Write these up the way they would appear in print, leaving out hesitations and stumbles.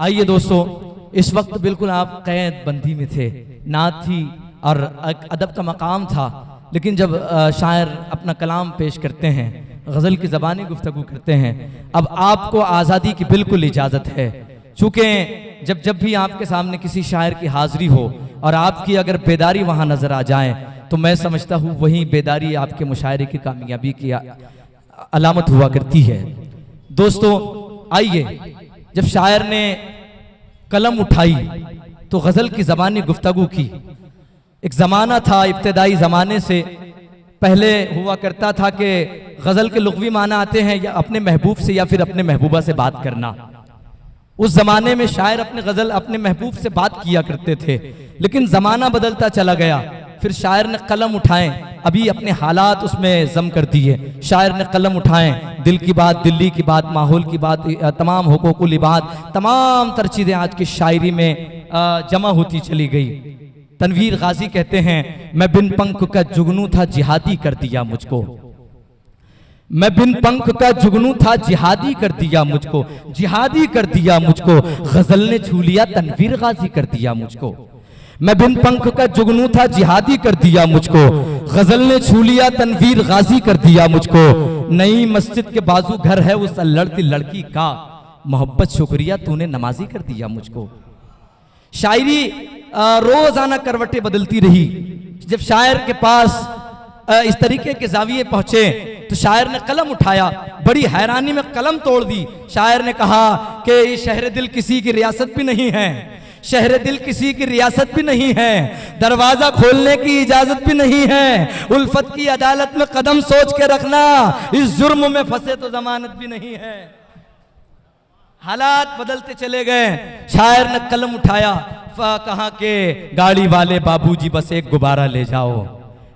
आइए दोस्तों, इस वक्त बिल्कुल आप कैद बंदी में थे, नात थी और अदब का मकाम था, लेकिन जब शायर अपना कलाम पेश करते हैं, गज़ल की ज़बानी गुफ्तगू करते हैं, अब आपको आज़ादी की बिल्कुल इजाज़त है। चूँकि जब भी आपके सामने किसी शायर की हाज़िरी हो और आपकी अगर बेदारी वहाँ नज़र आ जाए, तो मैं समझता हूँ वही बेदारी आपके मुशायरे की कामयाबी की अलामत हुआ करती है। दोस्तों आइए, जब शायर ने कलम उठाई तो गज़ल की ज़बानी गुफ्तगू की। एक ज़माना था, इब्तदाई ज़माने से पहले हुआ करता था कि गज़ल के लुग़वी माना आते हैं या अपने महबूब से या फिर अपने महबूबा से बात करना। उस ज़माने में शायर अपने गज़ल अपने महबूब से बात किया करते थे, लेकिन ज़माना बदलता चला गया, फिर शायर ने कलम उठाए, अभी अपने हालात उसमें जम कर दिए। शायर ने कलम उठाए, दिल की बात, दिल्ली की बात, माहौल की बात, तमाम हुकूकुल इबाद, तमाम तर चीज़ें आज की शायरी में जमा होती चली गई। तनवीर गाजी कहते हैं, मैं बिन पंख का जुगनू था जिहादी कर दिया मुझको। मैं बिन पंख का जुगनू था जिहादी कर दिया मुझको, जिहादी कर दिया मुझको, गजल ने छू लिया तनवीर गाजी कर दिया मुझको। मैं बिन पंख का जुगनू था जिहादी कर दिया मुझको, गजल ने छू लिया तनवीर गाजी कर दिया मुझको। नई मस्जिद के बाजू घर है उस लड़ती लड़की का, मोहब्बत शुक्रिया तूने नमाजी कर दिया मुझको। शायरी रोजाना करवटें बदलती रही। जब शायर के पास इस तरीके के जाविये पहुंचे तो शायर ने कलम उठाया, बड़ी हैरानी में कलम तोड़ दी। शायर ने कहा कि ये शहर दिल किसी की रियासत भी नहीं है, शहर दिल किसी की रियासत भी नहीं है, दरवाजा खोलने की इजाजत भी नहीं है, उल्फत की अदालत में कदम सोच के रखना, इस जुर्म में फंसे तो जमानत भी नहीं है। हालात बदलते चले गए, शायर ने कलम उठाया, कहा कि गाड़ी वाले बाबूजी बस एक गुब्बारा ले जाओ,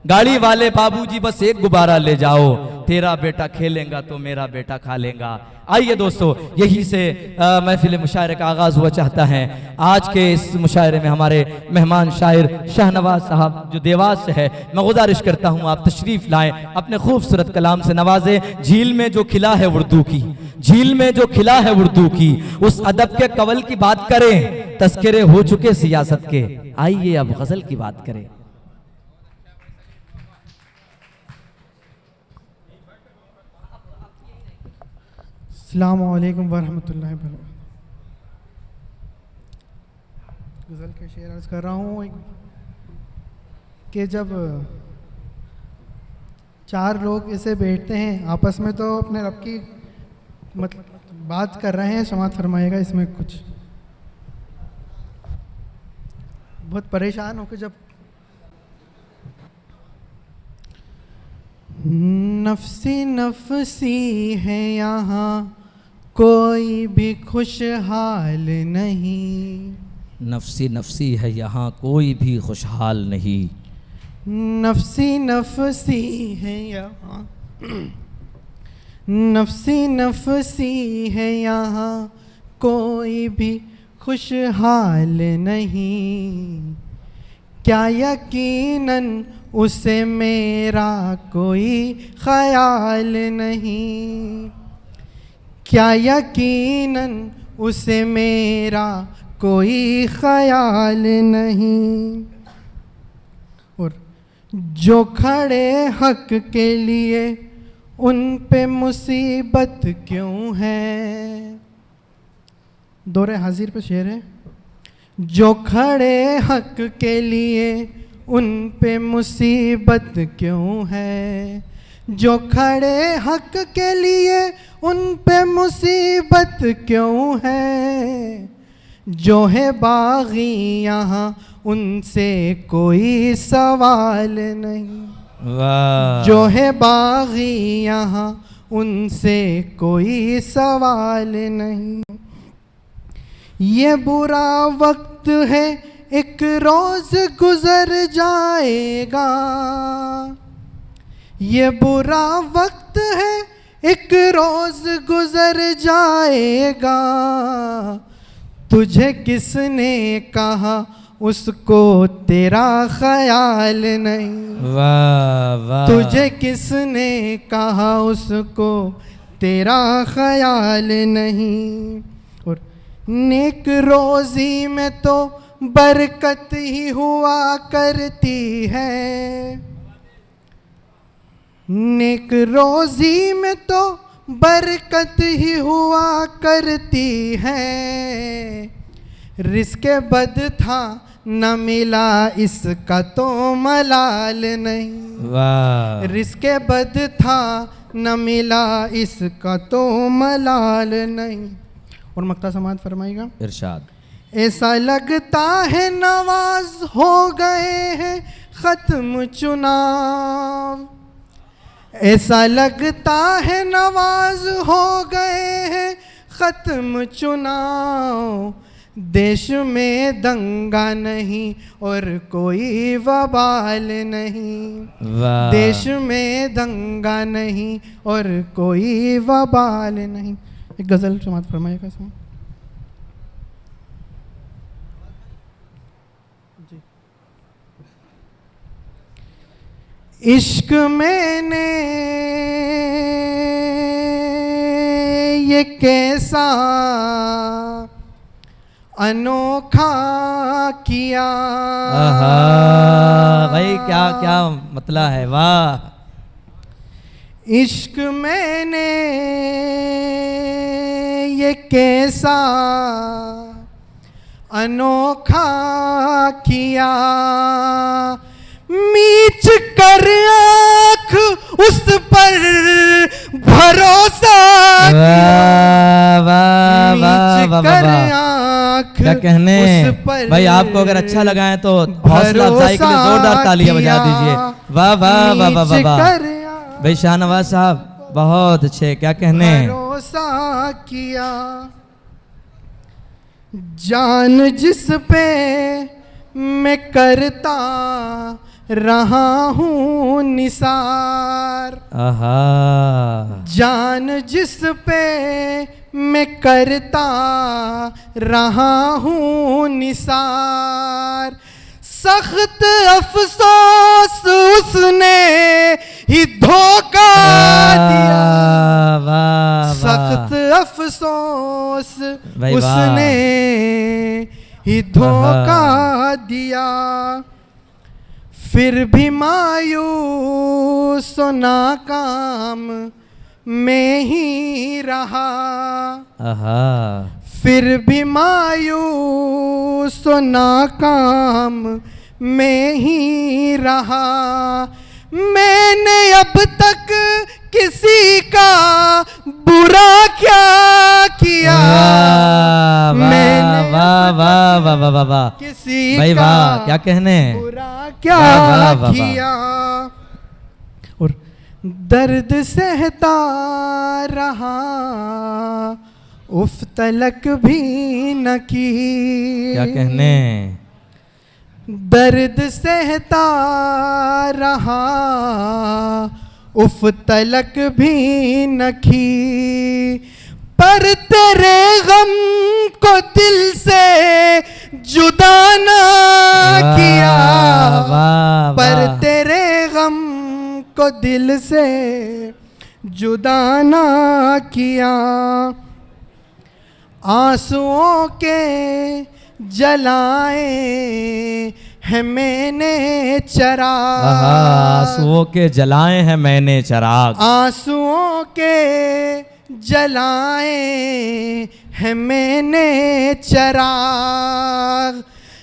गाड़ी वाले बाबूजी बस एक गुब्बारा ले जाओ, तेरा बेटा खेलेगा तो मेरा बेटा खा लेगा। आइए दोस्तों, यही से महफिल मुशायरे का आगाज़ हुआ चाहता है। आज के इस मुशायरे में हमारे मेहमान शायर शाहनवाज साहब जो देवास से है, मैं गुजारिश करता हूँ आप तशरीफ़ लाएं, अपने खूबसूरत कलाम से नवाजें। झील में जो खिला है उर्दू की, झील में जो खिला है उर्दू की, उस अदब के कवल की बात करें, तस्करे हो चुके सियासत के, आइए अब गज़ल की बात करें। अस्सलामु अलैकुम वरहमतुल्लाहि वबरकातुहू। गज़ल के शेर अर्ज़ कर रहा हूँ कि जब चार लोग इसे बैठते हैं आपस में तो अपने रब की मतलब बात कर रहे हैं, समाअत फरमाइएगा। इसमें कुछ बहुत परेशान होकर जब नफसी नफसी है यहाँ कोई भी खुशहाल नहीं, नफसी नफसी है यहाँ कोई भी खुशहाल नहीं, नफसी नफसी है यहाँ नफसी नफसी है यहाँ कोई भी खुशहाल नहीं, क्या यकीनन उसे मेरा कोई ख्याल नहीं, क्या यकीनन उसे मेरा कोई ख्याल नहीं। और जो खड़े हक के लिए उन पे मुसीबत क्यों है, दौरे हाजिर पे शेर है। जो खड़े हक के लिए उन पे मुसीबत क्यों है, जो खड़े हक के लिए उन पे मुसीबत क्यों है, जो है बागी यहाँ उनसे कोई सवाल नहीं, जो है बागी यहाँ उनसे कोई सवाल नहीं। ये बुरा वक्त है एक रोज गुजर जाएगा, ये बुरा वक्त है एक रोज गुजर जाएगा, तुझे किसने कहा उसको तेरा ख्याल नहीं, वाह वाह, तुझे किसने कहा उसको तेरा ख्याल नहीं। और नेक रोजी में तो बरकत ही हुआ करती है, नेक रोजी में तो बरकत ही हुआ करती है। रिज़्क़ बद था न मिला इसका तो मलाल नहीं। वाह। रिज़्क़ बद था न मिला इसका तो मलाल नहीं। और मक्ता समात फरमाएगा। इरशाद। ऐसा लगता है नवाज हो गए हैं ख़त्म चुनाव, ऐसा लगता है नवाज हो गए हैं ख़त्म चुनाव। देश में दंगा नहीं और कोई वबाल नहीं, वाह। देश में दंगा नहीं और कोई वबाल नहीं। एक गज़ल समात फरमाइएगा इसमें। इश्क मैंने ये कैसा अनोखा किया। आहा, भाई क्या क्या मतलब है, वाह। इश्क मैंने ये कैसा अनोखा किया, मीच कर आँख उस पर भरोसा किया। वाह वाह वाह वाह। क्या कहने भाई, आपको अगर अच्छा लगा है तो हौसला अफजाई के लिए जोरदार तालियां बजा दीजिए। वाह वाह वाह वाह वाह वाह भाई शाहनवाज साहब, बहुत अच्छे। क्या कहने। भरोसा किया, जान जिस पे मैं करता रहा हूँ निसार। आहा। जान जिस पे मैं करता रहा हूँ निसार, सख्त अफसोस उसने ही धोखा दिया। सख्त अफसोस उसने ही धोखा दिया। फिर भी मायूस नाकाम मैं ही रहा। आहा। फिर भी मायूस नाकाम मैं ही रहा। मैंने अब तक किसी का बुरा क्या किया। मैंने वाह वाह वाह वाह वाह वाह किसी भाई, का वाह। क्या कहने। बुरा क्या किया। और दर्द सहता रहा, उफ तलक भी न की। क्या कहने। दर्द सहता रहा, उफ तलक भी न की। पर तेरे गम को दिल से जुदा ना किया। पर तेरे गम को दिल से जुदा ना किया। आंसुओं के जलाए हैं मैंने चराग। आंसुओं के जलाए हैं मैंने चराग। आंसुओं के जलाए हैं मैंने चराग।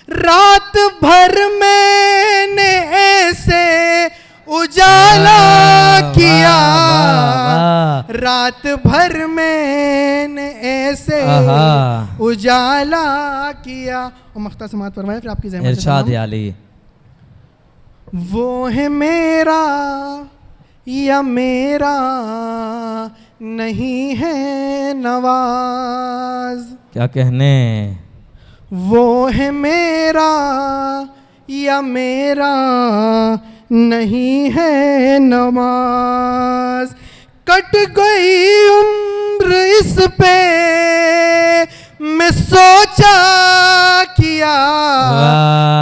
रात भर मैंने ऐसे उजाला किया। रात भर मैंने ऐसे उजाला किया। और मख्ता समात फरमाए फिर आपकी ज़हमत। इरशाद आली। वो है मेरा या मेरा नहीं है नवाज। क्या कहने। वो है मेरा या मेरा नहीं है नमाज। कट गई उम्र इस पे मैं सोचा किया।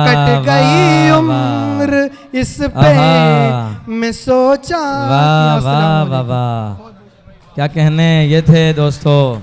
कट गई उम्र इस पे मैं सोचा। वाह वाह वाह वाह। क्या कहने। ये थे दोस्तों